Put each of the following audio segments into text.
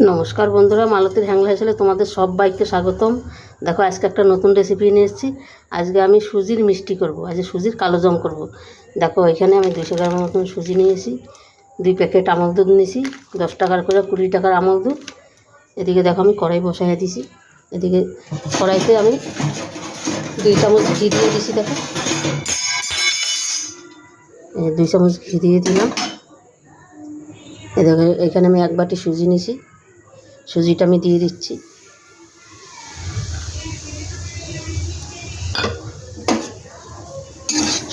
নমস্কার বন্ধুরা, মালতীর হ্যাংলা হেসেলে তোমাদের সবাইকে স্বাগতম। দেখো, আজকে একটা নতুন রেসিপি নিয়ে এসেছি। আজকে আমি সুজির মিষ্টি করব, আজকে সুজির কালো জাম করব। দেখো, এখানে আমি 200 গ্রামের মতন সুজি নিয়েছি, 2 প্যাকেট আমল দুধ নিয়েছি, 10 টাকার করে 20 টাকার আমল দুধ। এদিকে দেখো আমি কড়াই বসাইয়া দিছি। এদিকে কড়াইতে আমি 2 চামচ ঘি দিয়ে দিছি। দেখো, 2 চামচ ঘি দিয়ে দিলাম। দেখো, এখানে আমি 1 বাটি সুজি নিয়েছি, সুজিটা আমি দিয়ে দিচ্ছি।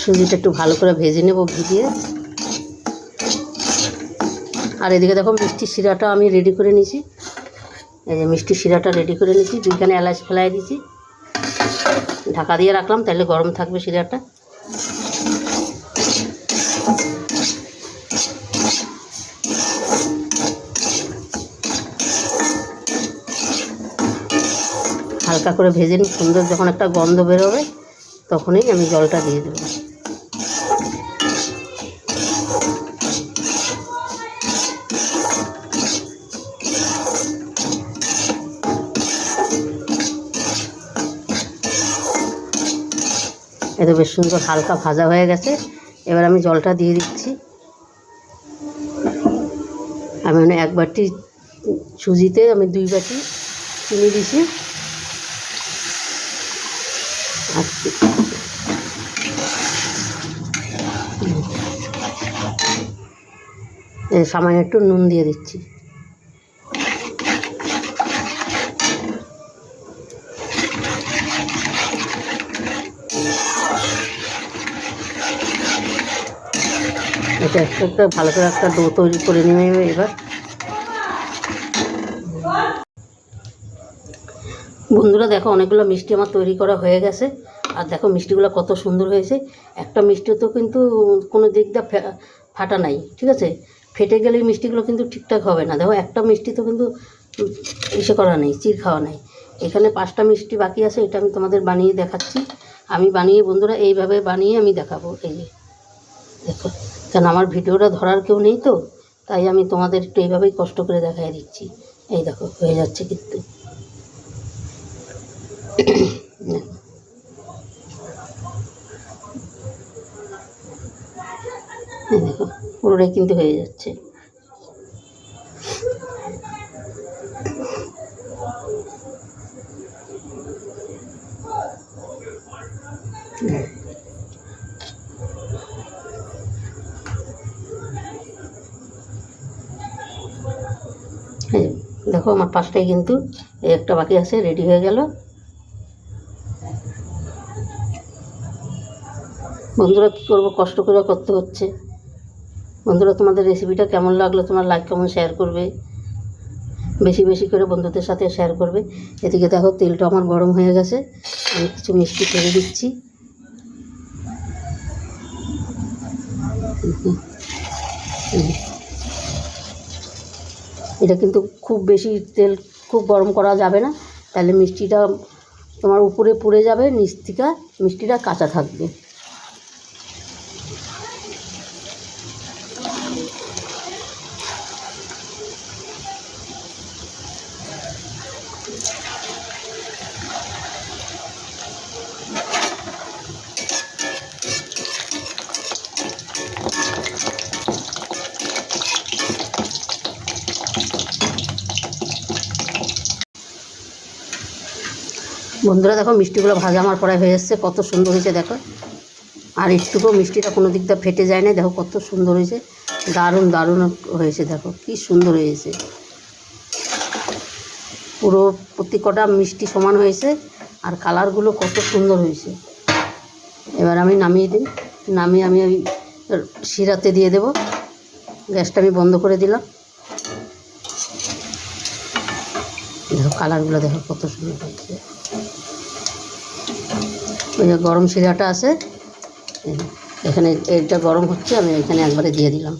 সুজিটা একটু ভালো করে ভেজে নেব ঘি দিয়ে। আর এদিকে দেখো, মিষ্টি শিরাটা আমি রেডি করে নিয়েছি। এই যে মিষ্টি শিরাটা রেডি করে নিয়েছি, 2খানে এলাচ ফেলাই দিয়েছি, ঢাকা দিয়ে রাখলাম, তাহলে গরম থাকবে শিরাটা। হালকা করে ভেজে নিই, সুন্দর যখন একটা গন্ধ বেরোবে তখনই আমি জলটা দিয়ে দেবো। এটা বেশ সুন্দর হালকা ভাজা হয়ে গেছে। এবার আমি জলটা দিয়ে দিচ্ছি। আমি 1 বাটি সুজিতে আমি 2 বাটি চিনি দিছি। আর সামান্য একটু নুন দিয়ে দিচ্ছি। এটা একটা ভালো করে একটা ডো তৈরি করে নেবে। এবার বন্ধুরা দেখো, অনেকগুলো মিষ্টি আমার তৈরি করা হয়ে গেছে। আর দেখো মিষ্টিগুলো কত সুন্দর হয়েছে। একটা মিষ্টি তো কিন্তু কোনো দিক দিয়ে ফাটা নাই, ঠিক আছে? ফেটে গেলে মিষ্টিগুলো কিন্তু ঠিকঠাক হবে না। দেখো, একটা মিষ্টি তো কিন্তু ইসে করা নেই, চির খাওয়া নেই। এখানে 5টা মিষ্টি বাকি আছে, এটা আমি তোমাদের বানিয়ে দেখাচ্ছি। আমি বানিয়ে বন্ধুরা এইভাবে বানিয়ে আমি দেখাবো। এই যে দেখো, কারণ আমার ভিডিওটা ধরার কেউ নেই, তো তাই আমি তোমাদের একটু এইভাবেই কষ্ট করে দেখাই দিচ্ছি। এই দেখো, হয়ে যাচ্ছে কিন্তু। দেখো, পুরোটাই কিন্তু হয়ে যাচ্ছে। দেখো, আমার 5টাই কিন্তু, এই একটা বাকি আছে, রেডি হয়ে গেল। বন্ধুরা কী করবো, কষ্ট করে করতে হচ্ছে। বন্ধুরা, তোমাদের রেসিপিটা কেমন লাগলো তোমরা লাইক কমেন্ট শেয়ার করবে, বেশি বেশি করে বন্ধুদের সাথে শেয়ার করবে। এদিকে দেখো, তেলটা আমার গরম হয়ে গেছে, আমি কিছু মিষ্টি ছেড়ে দিচ্ছি। এটা কিন্তু খুব বেশি তেল খুব গরম করা যাবে না, তাহলে মিষ্টিটা তোমার উপরে পুড়ে যাবে, নিচ থেকে মিষ্টিটা কাঁচা থাকবে। বন্ধুরা দেখো, মিষ্টিগুলো ভাজা আমার পরে হয়ে এসছে, কত সুন্দর হয়েছে দেখো। আর একটুকু মিষ্টিটা কোনো দিক দিয়ে ফেটে যায় না। দেখো কত সুন্দর হয়েছে, দারুণ দারুণ হয়েছে। দেখো কি সুন্দর হয়েছে, পুরো প্রত্যেকটা মিষ্টি সমান হয়েছে। আর কালারগুলো কত সুন্দর হয়েছে। এবার আমি নামিয়ে দিই, নামিয়ে আমি ওই শিরাতে দিয়ে দেব। গ্যাসটা আমি বন্ধ করে দিলাম। দেখো কালারগুলো দেখো কত সুন্দর হয়েছে। ওই যে গরম শিরাটা আছে, এখানে এটা গরম হচ্ছে, আমি এখানে একবারে দিয়ে দিলাম।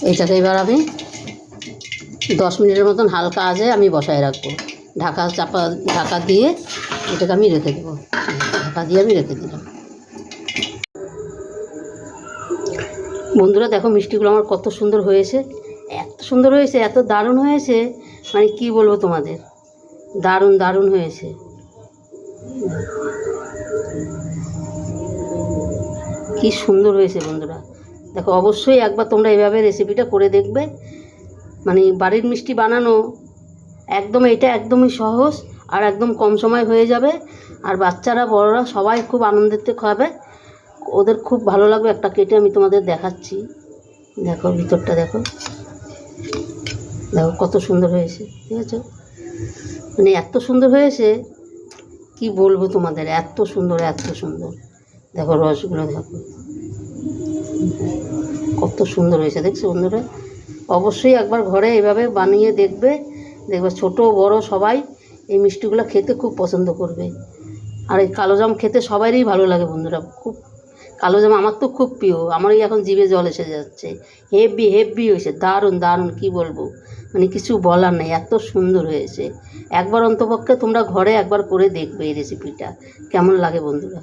এইটাকে এবার আমি 10 মিনিটের মতন হালকা আঁচে আমি বসায় রাখবো। ঢাকা দিয়ে এটাকে আমি রেখে দেবো। ঢাকা দিয়ে আমি রেখে দিলাম। বন্ধুরা দেখো মিষ্টিগুলো আমার কত সুন্দর হয়েছে, এত সুন্দর হয়েছে, এত দারুণ হয়েছে, মানে কি বলবো তোমাদের, দারুণ দারুণ হয়েছে। কি সুন্দর হয়েছে বন্ধুরা, দেখো অবশ্যই একবার তোমরা এভাবে রেসিপিটা করে দেখবে। মানে বাড়ির মিষ্টি বানানো একদম, এটা একদমই সহজ আর একদম কম সময় হয়ে যাবে। আর বাচ্চারা বড়রা সবাই খুব আনন্দেতে খাবে, ওদের খুব ভালো লাগবে। একটা কেটে আমি তোমাদের দেখাচ্ছি, দেখো ভিতরটা দেখো, দেখো কত সুন্দর হয়েছে, ঠিক আছে? মানে এত সুন্দর হয়েছে কি বলবো তোমাদের, এত সুন্দর এত সুন্দর। দেখো রসগুলো দেখো কত সুন্দর হয়েছে, দেখছো বন্ধুরা? অবশ্যই একবার ঘরে এভাবে বানিয়ে দেখবে, দেখবে ছোট বড় সবাই এই মিষ্টিগুলো খেতে খুব পছন্দ করবে। আর এই কালোজাম খেতে সবারই ভালো লাগে বন্ধুরা, খুব। কালোজাম আমার তো খুব প্রিয়, আমারই এখন জিভে জল এসে যাচ্ছে। হেভি হেভি হয়েছে, দারুণ দারুণ, কি বলবো, মানে কিছু বলার নেই, এত সুন্দর হয়েছে। একবার অন্তপক্ষে তোমরা ঘরে একবার করে দেখবে এই রেসিপিটা কেমন লাগে বন্ধুরা।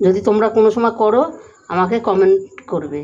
যদি তোমরা কোনো সময় করো আমাকে কমেন্ট করবে।